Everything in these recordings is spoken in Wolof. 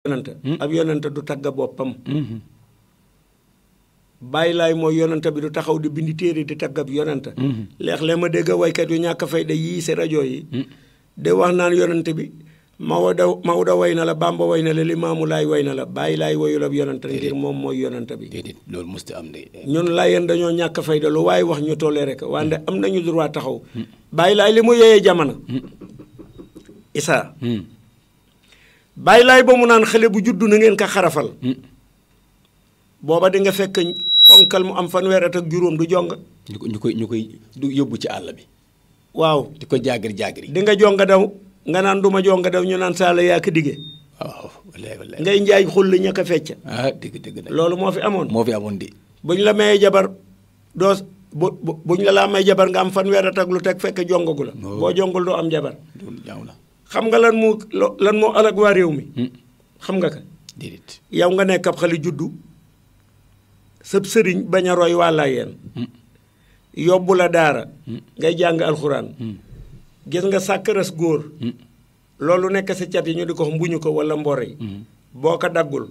yonent ab yonent du tagga boppam bàyyi laay mooy yonent bi du taxaw di bindi téere di taggab yonent léeg-léeg ma dégg waykat yu ñàkk fayda yii si rajo yi de wax naan yonent bi Maodo way na la Bamba way na la Limaamu Laay way na la bàyyi laay woyul ab yonent ngir moom mooy yonent bi déedéet loolu musti am de ñun laayeen dañoo ñàkk fayda lu waaye wax ñu tollee rek wante am nañu droit taxaw bàyyi laay li mu yeyee jamono Issa bàyyi laay ba mu naan xale bu juddu na ngeen ko xarafal booba di nga fekk ponkal mu am fanweer at ak juróom du jong ñu koy du yóbbu ci àll bi waaw di ko jaagiri di nga jonga daw nga naan duma jonga daw ñu naan saala yaa ko dige waaw wallaay ngay njaay xul li ña ko fecc dëgg loolu moo fi amoon di buñ la mayee jabar doo buñ la may jabar nga am fanweer at ak lu teg fekk jongagu la boo jongul doo am jabar xam nga lan moo alag waa réew mi xam nga ka déedéet yow nga nekk ab xale juddu sëb sëriñ bañ a roy waa Laayeen yóbbu la daara ngay jàng alxuraan gis nga sàkkaras góor loolu nekk si cat yi ñu di ko mbuñu ko wala mbor yi boo ko daggul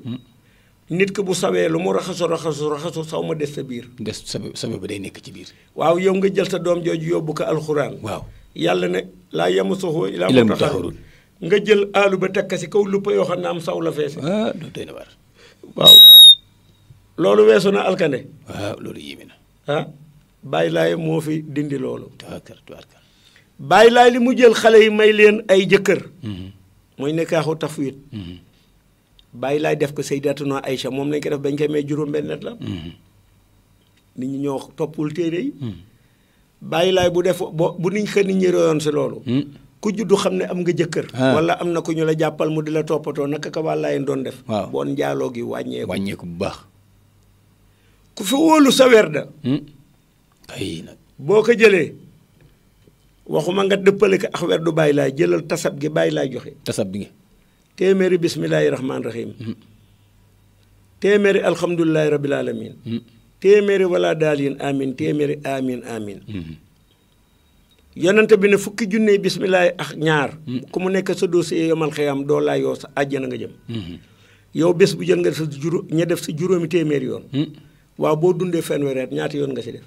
nit ki bu sawee lu mu raxasu saw ma des sa biir sabe ba day nekk ci biir waaw yow nga jël sa doom jooju yóbbu ko alxuraan waaw yàlla ne laa yamassuhu illaa mutahharun nga jël aalu ba tekk si kaw luppa yoo xam ne am saw la feese doo doy na war waaw loolu weesu na alkande waaw loolu yéeme na bàyyi laay moo fi dindi loolu tubaarkal bàyyi laay li mu jël xale yi may leen ay jëkkër mooy nikaaxu tafwid bàyyi laay def ko Sayyidatuna Aïcha moom lañ ko def bañ koy may juróom-benn at la nit ñi ñoo toppul téere yi bàyyi laay bu def bu niñ xë nit ñi royoon si loolu ku juddu xam ne am nga jëkkër wala am na ku ñu la jàppal mu di la toppatoo naka ka waa Laayeen doon def boon njaaloo gi wàññeeku bu baax ku fi wóolu sa werda ay nag boo ko jëlee waxuma nga dëppale ko ak werdu bàyyi laay jëlal tasab gi bàyyi laay joxe tasab bi nga téeméeri bismillaahi rahmaani rahiim téeméeri alhamdulillahi rabbil alamin téeméeri wala daaliin amin téeméeri amin amin yonente bi ne fukki junne bismillaahi ak ñaar ku mu nekk sa dossier yomal xiyam doo laa yoo sa àjjana nga jëm yow bés bu jël nga def sa def si juróomi téeméeri yoon waaw boo dundee fanweeri at ñaata yoon nga si def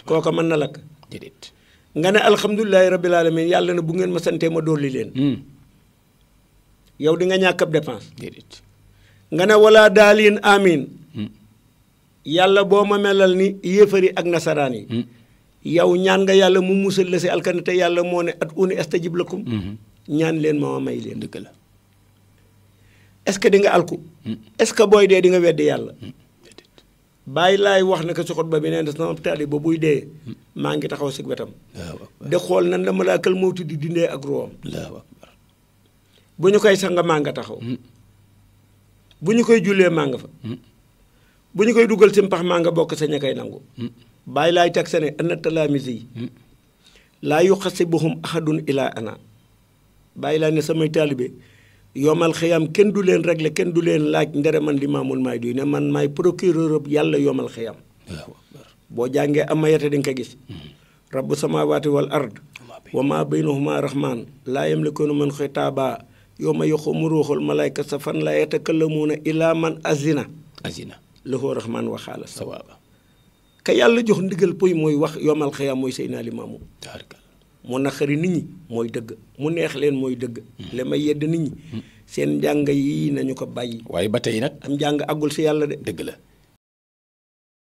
kooka mën na lakk déedéet nga ne alhamdulilahi rabbil alamin yàlla ne bu ngeen ma santee ma dolli leen yow di nga ñàkk ab dépense déedéet nga ne wala daaliin amin yàlla boo ma melal ni yéefari ak nasaraan yi yow ñaan nga yàlla mu musal la si alkane te yàlla moo ne at uni astajib lakum ñaan leen ma may leen dëgg la est-ce que di nga alku est-ce que booy dee di nga weddi yàlla bàyyi laay wax ne ko si xutba bi nee na sama taali ba buy dee maa ngi taxaw si wetam de xool nan la malaakal mawti di dindee ak ruwam bu ñu koy sanga maa nga taxaw bu ñu koy jullee maa nga fa bu ñu koy dugal si mpax maa nga bokk sa ña koy nangu bàyyi laay teg sa ne ana talaamisi yi laa yuxasibuhum ahadun ilaa ana bàyyi laay ne samay taalibe yomal xiyam kenn du leen régler kenn du leen laaj ndere man Limaamul Mahdi ne man maay procureur yàlla yomal xiyam boo jàngee amayata di nga ko gis rabbu samaawaati wal ard wa ma baynahuma rahman laa yamlikuuna man xitaaba yawma yaqumu ruuxul malaayka safan laa yatakallamuuna illaa man azina lahu rahman wa xaala sawaaba ka yàlla jox ndigal poy mooy wax yomal xiyam mooy Seydina Limaamu mu naqari nit ñi mooy dëgg mu neex leen mooy dëgg li may yedd nit ñi seen njàng yi nañu ko bàyyi waaye ba tey nag am njàng àggul si yàlla de dëgg la